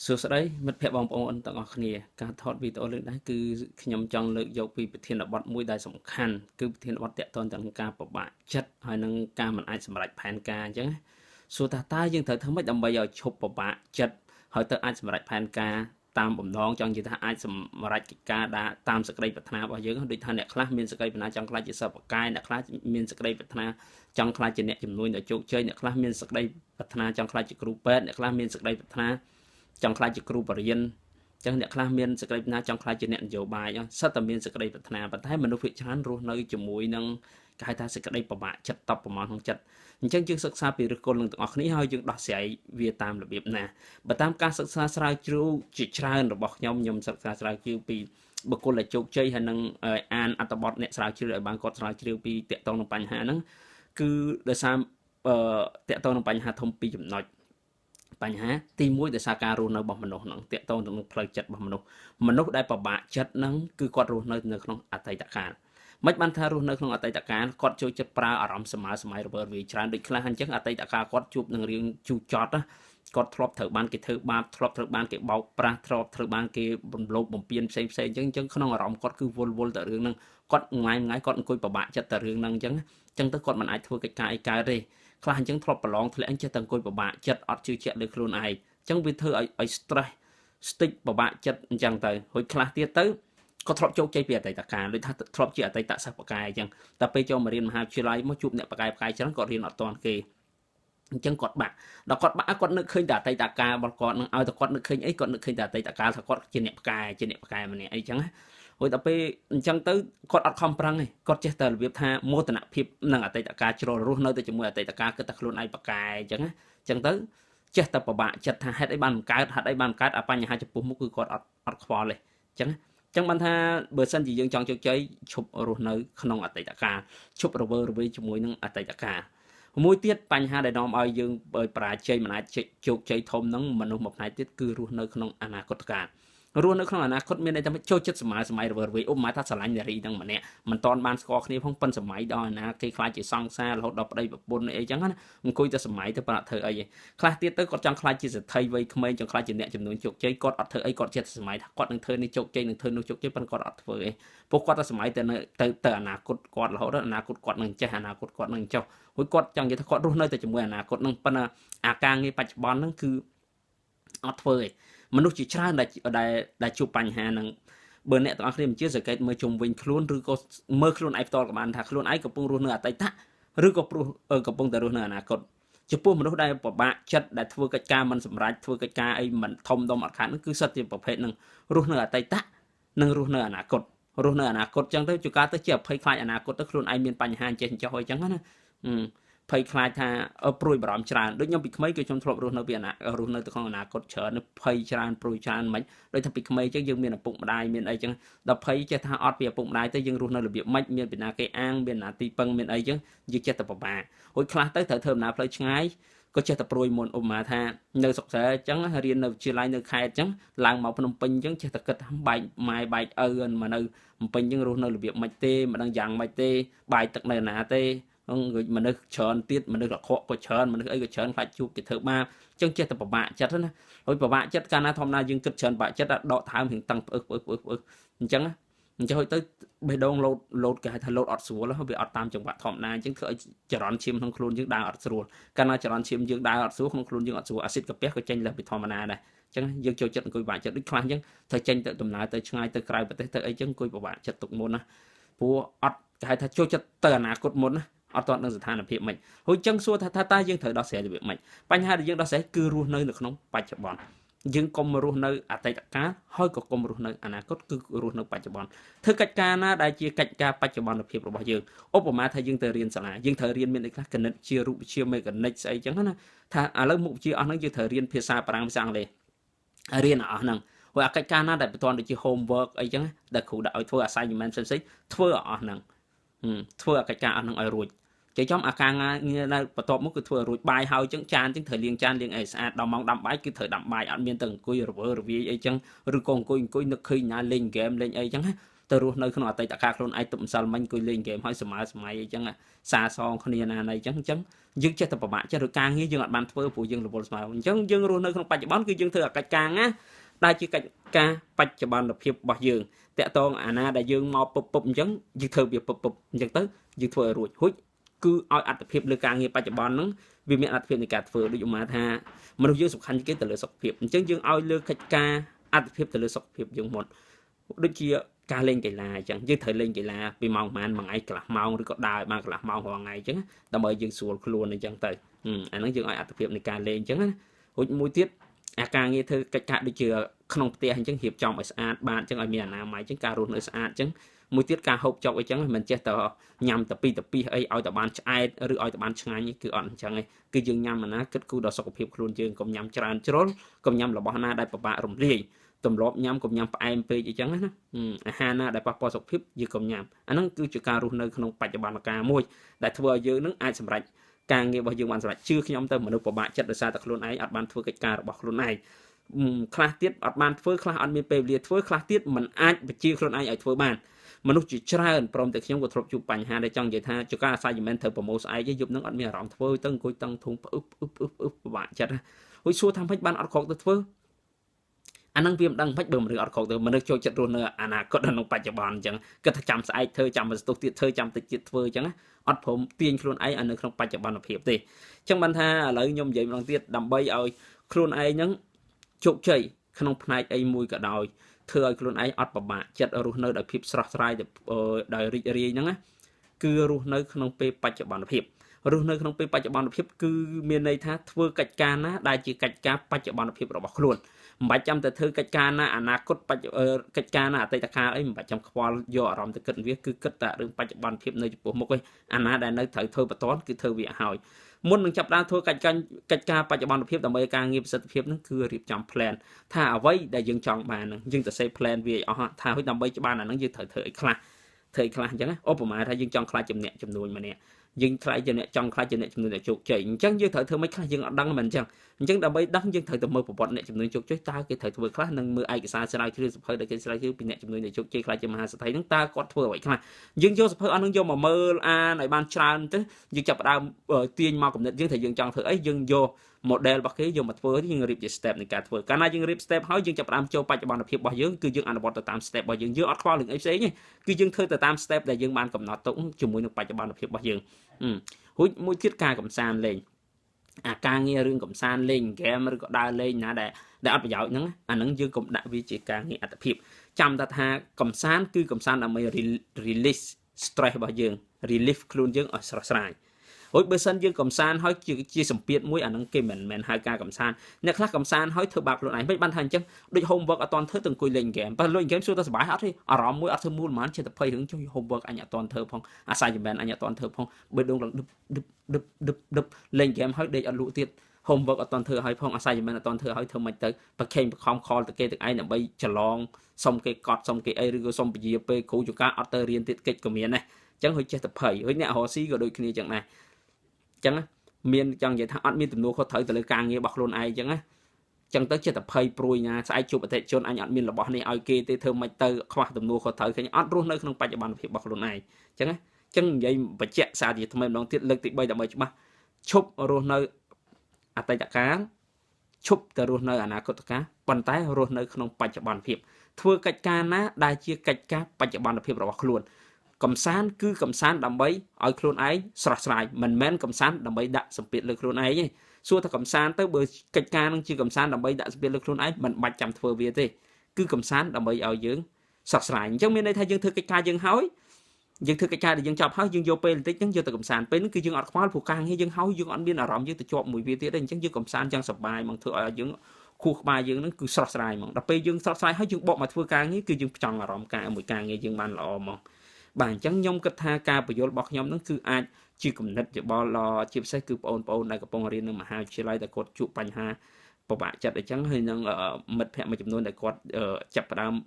សួស្តីមិត្តភ័ក្តិបងប្អូនទាំងអស់គ្នាការថតវីដេអូលើកនេះគឺខ្ញុំចង់លើកយកពីប្រធានបទមួយដែលសំខាន់គឺប្រធានបទតាក់ទងទៅនឹងការពិបាកចិត្តហើយនឹងការមិនអាចសម្រេចផែនការអញ្ចឹងសួរថាតើយើងត្រូវធ្វើម៉េចដើម្បីឲ្យឈប់ពិបាកចិត្តហើយទៅអាចសម្រេចផែនការតាមបំណងចង់និយាយថាអាចសម្រេចកិច្ចការតាមសេចក្តីប្រាថ្នារបស់យើងដូចថាអ្នកខ្លះមានសេចក្តីប្រាថ្នាចង់ខ្លាចជាសិស្សបកាយអ្នកខ្លះមានសេចក្តីប្រាថ្នាចង់ខ្លាចជាអ្នកជំនួញដ៏ជោគជ័យអ្នកខ្លះមានសេចក្តីប្រាថ្នាចង់ខ្លាចជាគ្រូពេទ្យអ្នកខ្លះមានសេចក្តីប្រាថ្នាចង់ខ្លាចជាគ្រូបរិញ្ញាបត្រចឹងអ្នកខ្លះមានសេចក្តីប្រាថ្នាចង់ខ្លាចជាអ្នកនយោបាយសិតតែមានសេចក្តីប្រាថ្នាប៉ុន្តែមនុស្សភាគច្រើនរស់នៅជាមួយនឹងគេហៅថាសេចក្តីពិបាកចិត្តតបប្រមាណក្នុងចិត្តអញ្ចឹងយើងសិក្សាពីឫសគល់នឹងទាំងអស់គ្នាហើយយើងដោះស្រាយវាតាមរបៀបណាបើតាមការសិក្សាស្រាវជ្រាវជាច្រើនរបស់ខ្ញុំសិក្សាស្រាវជ្រាវពីបុគ្គលដែលជោគជ័យហើយនឹងអានអត្ថបទអ្នកស្រាវជ្រាវឲ្យបានគាត់ស្រាវជ្រាវពីតកតងនឹងបញ្ហាហ្នឹងគឺដោយសារតកតងនឹងបញ្ហាធំពីរចំណុចបញ្ហាទី1ដោយសារការរស់នៅរបស់មនុស្សហ្នឹងតកតងទៅនឹងផ្លូវចិត្តរបស់មនុស្សដែលពិបាកចិត្តហ្នឹងគឺគាត់រស់នៅក្នុងអតីតកាលមិនបានថារស់នៅក្នុងអតីតកាលគាត់ចូលចិត្តប្រើអារម្មណ៍សម័យរវើរវាយច្រើនដូចខ្លះអញ្ចឹងអតីតកាលគាត់ជួបនឹងរឿងជូរចត់គាត់ធ្លាប់ត្រូវបានគេធ្វើបាបធ្លាប់ត្រូវបានគេបោកប្រាស់ធ្លាប់ត្រូវបានគេបំលោបបំពានផ្សេងអញ្ចឹងក្នុងអារម្មណ៍គាត់គឺវល់តែរឿងហ្នឹងគាត់ថ្ងៃគាត់អង្គុយពិបាកចិត្តតែរឿងហ្នឹងអញ្ចឹងទៅគាត់មិនអាចធ្វើកិច្ចការអីកើតទេខ្លះអញ្ចឹងធ្លាប់ប្រឡងធ្លាក់អញ្ចឹងតែអង្គុយពិបាកចិត្តអត់ជឿជាក់លើខ្លួនឯងអញ្ចឹងវាធ្វើឲ្យ stress ស្ទិចពិបាកចិត្តអញ្ចឹងទៅរួចខ្លះទៀតទៅក៏ធ្លាប់ជោគជ័យពីអតីតកាលដូចថាធ្លាប់ជាអតីតសិស្សបកាយអញ្ចឹងតែពេលចូលមករៀនមហាវិទ្យាល័យមកជួបអ្នកបកាយច្រើនគាត់រៀនអត់ទាន់គេអញ្ចឹងគាត់បាក់ដល់គាត់បាក់គាត់នឹកឃើញតែអតីតកាលរបស់គាត់នឹងឲ្យតែគាត់នឹកឃើញអីគាត់នឹកឃើញតែអតីតកាលថាគាត់ជាអ្នកបកាយម្នាក់អីចឹងណារួចដល់ពេលអញ្ចឹងទៅគាត់អត់ខំប្រឹងទេគាត់ចេះតែរបៀបថាមោទនភាពនឹងអតីតកាលជ្រុលរស់នៅទៅជាមួយអតីតកាលគិតតែខ្លួនឯងបកាយអញ្ចឹងណាអញ្ចឹងទៅចេះតែពិបាកចិត្តថាហេតុអីបានបង្កើតអាបញ្ហាចំពោះមុខគឺគាត់អត់ខ្វល់ទេអញ្ចឹងចឹងបានថាបើសិនជាយើងចង់ជោគជ័យឈប់រស់នៅក្នុងអតីតកាលឈប់រវើរវាយជាមួយនឹងអតីតកាលមួយទៀតបញ្ហាដែលនាំឲ្យយើងបរាជ័យមិនអាចជោគជ័យធំហ្នឹងមនុស្សមួយផ្នែកទៀតគឺរស់នៅក្នុងអនាគតកាលរស់នៅក្នុងអនាគតមានន័យថាចូលចិត្តសម័យរវើរវាយឧបមាថាស្រឡាញ់នារីហ្នឹងម្នាក់មិនតាន់បានស្គាល់គ្នាផងប៉ុនសម័យដល់អាណាគេខ្លាចជាសង្សាររហូតដល់ប្តីប្រពន្ធអីចឹងណាអង្គុយតែសម័យទៅប៉ុន្តែធ្វើអីខ្លះទៀតទៅគាត់ចង់ខ្លាចជាសេដ្ឋីវ័យក្មេងចង់ខ្លាចជាអ្នកចំនួនជោគជ័យគាត់អត់ធ្វើអីគាត់ចិត្តសម័យថាគាត់នឹងធ្វើនេះជោគជ័យនឹងធ្វើនោះជោគជ័យប៉ុន្តែគាត់អត់ធ្វើអីពួកគាត់តែសម័យទៅអនាគតគាត់រហូតដល់អនាគតគាត់នឹងចេះអនាគតគាត់នឹងចុះហើយគាត់ចង់និយាយថាគាត់រស់នៅតែជាមួយអនាគតនឹងប៉ុន្តែអាការងារបច្ចុប្បន្នហ្នឹងគឺអត់ធ្វើទេមនុស្សជាច្រើនដែលជួបបញ្ហាហ្នឹងបើអ្នកទាំងអស់គ្នាមិនជឿសង្កេតមើលជុំវិញខ្លួនឬក៏មើលខ្លួនឯងផ្ទាល់ក៏បានថាខ្លួនឯងកំពុងរស់នៅអតីតឬក៏កំពុងតែរស់នៅអនាគតចំពោះមនុស្សដែលពិបាកចិត្តដែលធ្វើកិច្ចការមិនសម្រេចធ្វើកិច្ចការអីមិនធំដុំអត់ខានហ្នឹងគឺសិតជាប្រភេទហ្នឹងរស់នៅអតីតនិងរស់នៅអនាគតចឹងទៅជួនកាលទៅជាភ័យខ្លាចអនាគតទៅខ្លួនឯងមានបញ្ហាចេះចោះអីចឹងណាភ័យខ្លាចថាព្រួយបារម្ភច្រើនដូចខ្ញុំពីក្មេងគឺខ្ញុំធ្លាប់រស់នៅពីរស់នៅទៅក្នុងអនាគតច្រើនភ័យច្រើនព្រួយច្រើនមិនដូចថាពីក្មេងចឹងយើងមានឪពុកម្ដាយមានអីចឹងដល់ភ័យចេះថាអត់ពីឪពុកម្ដាយទៅយើងរស់នៅរបៀបម៉េចមានពីណាគេអាងមានណាទីពឹងមានអីចឹងយើងចេះតែពិបាករួចខ្លះទៅត្រូវធ្វើដំណើរផ្លូវឆ្ងាយក៏ចេះតែព្រួយមុនឧបមាថានៅស្រុកស្រែអញ្ចឹងរៀននៅវិទ្យាល័យនៅខេត្តអញ្ចឹងឡើងមកភ្នំពេញអញ្ចឹងចេះតែគិតថាបែកម៉ែបែកឪមកនៅភ្នំពេញអញ្ចឹងរស់នៅរបៀបម៉េចទេមិនដឹងយ៉ាងម៉េចទេបាយទឹកនៅណាទេមនុស្សច្រើនទៀតមនុស្សរខកក៏ច្រើនមនុស្សអីក៏ច្រើនខ្លាចជួបគេធ្វើបាបអញ្ចឹងចេះតែពិបាកចិត្តណាហើយពិបាកចិត្តកាលណាធម្មតាយើងគិតច្រើនពិបាកចិត្តដកថើមរៀងតឹងផ្អឹកអញ្ចឹងទៅបេះដូងលោតគេហៅថាលោតអត់ស្រួលវាអត់តាមចង្វាក់ធម្មតាអញ្ចឹងធ្វើឲ្យចរន្តឈាមក្នុងខ្លួនយើងដើរអត់ស្រួលកាលណាចរន្តឈាមយើងដើរអត់ស្រួលក្នុងខ្លួនយើងអត់ស្រួលអាស៊ីតកាពះក៏ចេញលើសពីធម្មតាដែរអញ្ចឹងយើងចូលចិត្តអង្គុយពិបាកចិត្តដូចខ្លះអញ្ចឹងត្រូវចេញទៅដំណើរទៅឆ្ងាយទៅក្រៅប្រទេសទៅអីអញ្ចឹងអង្គុយពិបាកចិត្តទុកមុនណាព្រោះអត់គេហៅថាចូលចិត្តទៅអនាគតមុនណាអត់ទាន់នឹងស្ថានភាពមិនហើយចឹងសួរថាតើយើងត្រូវដោះស្រាយរបៀបម៉េចបញ្ហាដែលយើងដោះស្រាយគឺរស់នៅក្នុងបច្ចុប្បន្នយើងកុំរស់នៅអតីតកាលហើយក៏កុំរស់នៅអនាគតគឺរស់នៅបច្ចុប្បន្នធ្វើកិច្ចការណាដែលជាកិច្ចការបច្ចុប្បន្នភាពរបស់យើងឧបមាថាយើងទៅរៀនសាលាយើងត្រូវរៀនមានអីខ្លះគណិតជារូបវិទ្យាមេកានិកស្អីចឹងណាថាឥឡូវមុខវិជ្ជាអស់ហ្នឹងយើងត្រូវរៀនភាសាបារាំងភាសាអង់គ្លេសរៀនអស់ហ្នឹងហើយកិច្ចការណាដែលបន្តដូចជា homework អីចឹងដែលគ្រូដាក់ឲ្យធ្វើ assignment ផ្សេងៗធ្វើអស់ហ្នឹងធ្វើកិច្ចការអស់ហ្នឹងឲ្យរួចចេះចំអាការងារនៅបន្ទាប់មកគឺធ្វើរួចបាយហើយចឹងចានចឹងត្រូវលាងចានលាងអីស្អាតដល់ម៉ោងដាំបាយគឺត្រូវដាំបាយអត់មានទៅអង្គុយរវើរវាយអីចឹងឬក៏អង្គុយនឹកឃើញណាលេងហ្គេមលេងអីចឹងទៅ ទៅរស់នៅក្នុងអតីតកាលខ្លួនឯងទុកម្សិលមិញអង្គុយលេងហ្គេមហើយសម័យអញ្ចឹងសារសងគ្នាណានៃអញ្ចឹងយើងចេះតែប្របាក់ចេះឬការងារយើងអត់បានធ្វើព្រោះយើងរវល់ស្មើអញ្ចឹងយើងរស់នៅក្នុងបច្ចុប្បន្នគឺយើងធ្វើកិច្ចការណាដែលជាកិច្ចការបច្ចុប្បន្នភាពរបស់យើងតាក់ទងអាណាដែលយើងមកពុបអញ្ចឹងយើងធ្វើវាពុបអញ្ចឹងទៅយើងធ្វើឲ្យរួចគឺឲ្យអត្ថភាពលើការងារបច្ចុប្បន្នហ្នឹងវាមានអត្ថភាពនៃការធ្វើដូចឧមាថាមនុស្សយើងសំខាន់គេទៅលើសុខភាពអញ្ចឹងយើងឲ្យលើកិច្ចការអត្ថភាពទៅលើសុខភាពយើងមុនដូចជាការលេងកីឡាអញ្ចឹងយើងត្រូវលេងកីឡាពីម៉ោងប្រហែលមួយថ្ងៃកន្លះម៉ោងឬក៏ដើរបានកន្លះម៉ោងរាល់ថ្ងៃអញ្ចឹងដើម្បីយើងស្រួលខ្លួនអញ្ចឹងទៅអាហ្នឹងយើងឲ្យអត្ថភាពនៃការលេងអញ្ចឹងណារួចមួយទៀតអាការងារធ្វើកិច្ចការដូចជាក្នុងផ្ទះអញ្ចឹងរៀបចំឲ្យស្អាតបានអញ្ចឹងឲ្យមានអនាម័យអញ្ចឹងការរស់នៅស្អាតអញ្ចឹងមួយទៀតការហូបចុកអីចឹងមិនចេះតែញ៉ាំតែពីអីឲ្យតែបានឆ្អែតឬឲ្យតែបានឆ្ងាញ់គឺអត់អញ្ចឹងទេគឺយើងញ៉ាំអាណាគិតគូរដល់សុខភាពខ្លួនយើងកុំញ៉ាំច្រើនជ្រុលកុំញ៉ាំរបស់ណាដែលពិបាករំលាយទម្លាប់ញ៉ាំកុំញ៉ាំផ្អែមពេកអីចឹងណាអាហារណាដែលប៉ះពាល់សុខភាពយើងកុំញ៉ាំអាហ្នឹងគឺជាការរស់នៅក្នុងបច្ចុប្បន្នកាលមួយដែលធ្វើឲ្យយើងនឹងអាចសម្រេចការងាររបស់យើងបានសម្រេចជឿខ្ញុំទៅមនុស្សពិបាកចិត្តដោយសារតែខ្លួនឯងអត់បានធ្វើកិច្ចការរបស់ខ្លួនឯងខ្លះទៀតអត់បានធ្វើខ្លះអត់មានពេលវេលាធ្វើខ្លះទៀតមិនអាចបញ្ជាខ្លួនឯងឲ្យធ្វើបានមនុស្សជាច្រើនព្រមទាំងខ្ញុំក៏ធ្លាប់ជួបបញ្ហាដែរចង់និយាយថាចុះការ assignment ត្រូវប្រមូលស្អែកយប់នឹងអត់មានអារម្មណ៍ធ្វើទៅអង្គុយតឹងធុងពិបាកចិត្តហួយសួរថាមិនបានអត់ក្រោកទៅធ្វើអានឹងវាមិនដឹងមិនបើមនុស្សអត់ក្រោកទៅមនុស្សចូលចិត្តរស់នៅអនាគតក្នុងបច្ចុប្បន្នអញ្ចឹងគិតថាចាំស្អែកធ្វើចាំបន្ទុះទៀតធ្វើចាំតិចទៀតធ្វើអញ្ចឹងអត់ព្រមទាញខ្លួនឯងនៅក្នុងបច្ចុប្បន្នភាពទេអញ្ចឹងបានថាឥឡូវខ្ញុំនិយាយម្ដងទៀតដើម្បីឲ្យខ្លួនឯងហ្នឹងជោគជ័យក្នុងផ្នែកអីមួយក៏ដោយធ្វើឲ្យខ្លួនឯងអត់ពិបាកចិត្តរស់នៅដោយភាពស្រស់ស្រាយដោយរីករាយហ្នឹងណាគឺរស់នៅក្នុងពេលបច្ចុប្បន្នភាពរស់នៅក្នុងពេលបច្ចុប្បន្នភាពគឺមានន័យថាធ្វើកិច្ចការណាដែលជាកិច្ចការបច្ចុប្បន្នភាពរបស់ខ្លួនមិនបាច់ចាំតែធ្វើកិច្ចការណាអនាគតកិច្ចការណាអតីតកាលអីមិនបាច់ចាំខ្វល់យកអារម្មណ៍ទៅគិតវាគឺគិតតែរឿងបច្ចុប្បន្នភាពនៅចំពោះមុខឯអាណាដែលនៅត្រូវធ្វើបន្តគឺធ្វើវាឲ្យមុននឹងចាប់ផ្ដើមធ្វើកិច្ចការបច្ចុប្បន្នភាពដើម្បីការងារប្រសិទ្ធភាពហ្នឹងគឺរៀបចំ plan ថាអ្វីដែលយើងចង់បានហ្នឹងយើងទៅ set plan វាឲ្យអស់ថាឲ្យដើម្បីច្បាស់អាហ្នឹងយើងត្រូវធ្វើអីខ្លះអញ្ចឹងឧបមាថាយើងចង់ខ្លាចជំនាញចំនួនម្នាក់យើងខ្លាចជាអ្នកចង់ខ្លាចជាអ្នកចំនួនអ្នកជោគជ័យអញ្ចឹងយើងត្រូវធ្វើមិនខ្លះយើងអត់ដឹងមិនអញ្ចឹងដើម្បីដឹងយើងត្រូវទៅមើលប្រវត្តិអ្នកចំនួនជោគជ័យតើគេត្រូវធ្វើខ្លះនិងមើលឯកសារស្រាវជ្រាវសភៅដែលគេស្រាវជ្រាវពីអ្នកចំនួនអ្នកជោគជ័យខ្លាចជាមហាសេដ្ឋីហ្នឹងតើគាត់ធ្វើអ្វីខ្លះយើងយកសភៅអស់ហ្នឹងយកមកមើលអានឲ្យបានច្រើនទៅយើងចាប់ផ្ដើមទាញមកគំនិតយើងថាយើងចង់ធ្វើអីយើងយក model របស់គេយកមកធ្វើយើងរៀបជា step នៃការធ្វើកាលណាយើងរៀប step ហើយយើងចាប់ផ្ដើមចូលបច្ចុប្បន្នភាពរបស់យើងគឺយើងអនុវត្តទៅតាម step របស់យើងអត់ខ្វល់រឿងអីផ្សេងទេគឺយើងធ្វើទៅតាម step ដែលយើងបានកំណត់ទុកជាមួយនឹងបច្ចុប្បន្នភាពរបស់យើងរួចមួយទៀតការកំសាន្តលេងអាការងាររឿងកំសាន្តលេងហ្គេមឬក៏ដើរលេងណាដែលអត់ប្រយោជន៍ហ្នឹងអាហ្នឹងយើងកុំដាក់វាជាការងារអត្ថភាពចាំថាកំសាន្តគឺកំសាន្តដើម្បី release stress របស់យើង relief ខ្លួនយើងឲ្យស្រស់ស្រាយរួចបើសិនយើងកំសាន្តហើយជាសម្ពាធមួយអាហ្នឹងគេមិនមែនហៅការកំសាន្តអ្នកខ្លះកំសាន្តហើយធ្វើបាបខ្លួនឯងមិនបានថាអញ្ចឹងដូច homework អត់ទាន់ធ្វើទៅអង្គុយលេងហ្គេមបើលេងហ្គេមសួរតែសុបាយអត់ទេអារម្មណ៍មួយអត់ធ្វើមូលមិនចេះតែភ័យរឿងចុះ homework អញអត់ទាន់ធ្វើផង assignment អញអត់ទាន់ធ្វើផងបើដងឡើងដឹបលេងហ្គេមហើយដេកអត់លក់ទៀត homework អត់ទាន់ធ្វើឲ្យផង assignment អត់ទាន់ធ្វើឲ្យធ្វើមិនទៅប្រខេងប្រខំ call ទៅគេទាំងឯងដើម្បីច្រឡងសុំគេកត់សុំគេអីឬក៏សុំពជាពេលគ្រូចុការអត់ទៅរៀនទៀតកិច្ចក៏មានដែរអញ្ចឹងហើយចេះតែភ័យហើយអ្នករស់ស៊ីក៏ដូចគ្នាអញ្ចឹងដែរចឹងមានចង់និយាយថាអត់មានទំនួលខុសត្រូវទៅលើការងាររបស់ខ្លួនឯងអញ្ចឹងណាចឹងទៅចិត្តតែភ័យព្រួយណាស្អែកជួបអតិថិជនអញអត់មានរបស់នេះឲ្យគេទេធ្វើមិនទៅខ្វះទំនួលខុសត្រូវឃើញអត់រស់នៅក្នុងបច្ចុប្បន្នភាពរបស់ខ្លួនឯងអញ្ចឹងណាចឹងនិយាយបញ្ជាក់សារជាថ្មីម្ដងទៀតលើកទី3ដើម្បីច្បាស់ឈប់រស់នៅអតីតកាលឈប់ទៅរស់នៅអនាគតកាលប៉ុន្តែរស់នៅក្នុងបច្ចុប្បន្នភាពធ្វើកិច្ចការណាដែលជាកិច្ចការបច្ចុប្បន្នភាពរបស់ខ្លួនកំសាន្តគឺកំសាន្តដើម្បីឲ្យខ្លួនឯងស្រស់ស្រាយមិនមែនកំសាន្តដើម្បីដាក់សម្ពាធលើខ្លួនឯងទេសួរថាកំសាន្តទៅបើកិច្ចការនឹងជាកំសាន្តដើម្បីដាក់សម្ពាធលើខ្លួនឯងមិនបាច់ចាំធ្វើវាទេគឺកំសាន្តដើម្បីឲ្យយើងស្រស់ស្រាយអញ្ចឹងមានន័យថាយើងធ្វើកិច្ចការយើងហើយយើងធ្វើកិច្ចការដែលយើងចប់ហើយយើងយកពេលបន្តិចហ្នឹងយកទៅកំសាន្តពេលហ្នឹងគឺយើងអត់ខ្វល់ព្រោះការងារយើងហើយយើងអត់មានអារម្មណ៍យើងទៅជាប់មួយវាទៀតទេអញ្ចឹងយើងកំសាន្តយ៉ាងសប្បាយមកធ្វើឲ្យយើងខួរក្បាលយើងហ្នឹងគឺស្រស់ស្រាយហ្មងដល់ពេលយើងស្រស់ស្រាយហើយយើងបកមកធ្វើការងារគឺយើងផ្ចង់អារម្មណ៍ការមួយការងារយើងបានល្អហ្មងបាទអញ្ចឹងខ្ញុំគិតថាការបញ្យល់របស់ខ្ញុំហ្នឹងគឺអាចជាគំនិតយោបល់ជាពិសេសគឺបងប្អូនដែលកំពុងរៀននៅមហាវិទ្យាល័យដែលគាត់ជួបបញ្ហាពិបាកចិត្តអញ្ចឹងហើយនឹងមិត្តភ័ក្តិមួយចំនួនដែលគាត់ចាប់ផ្ដើម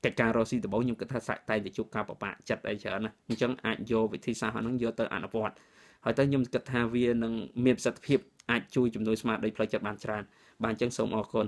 កិច្ចការរកស៊ីដំបូងខ្ញុំគិតថាតែទៅជួបការពិបាកចិត្តអីច្រើនណាអញ្ចឹងអាចយកវិធីសាស្ត្រហ្នឹងយកទៅអនុវត្តហើយទៅខ្ញុំគិតថាវានឹងមានប្រសិទ្ធភាពអាចជួយជំនួយស្មារតីផ្លូវចិត្តបានច្រើនបាទអញ្ចឹងសូមអរគុណ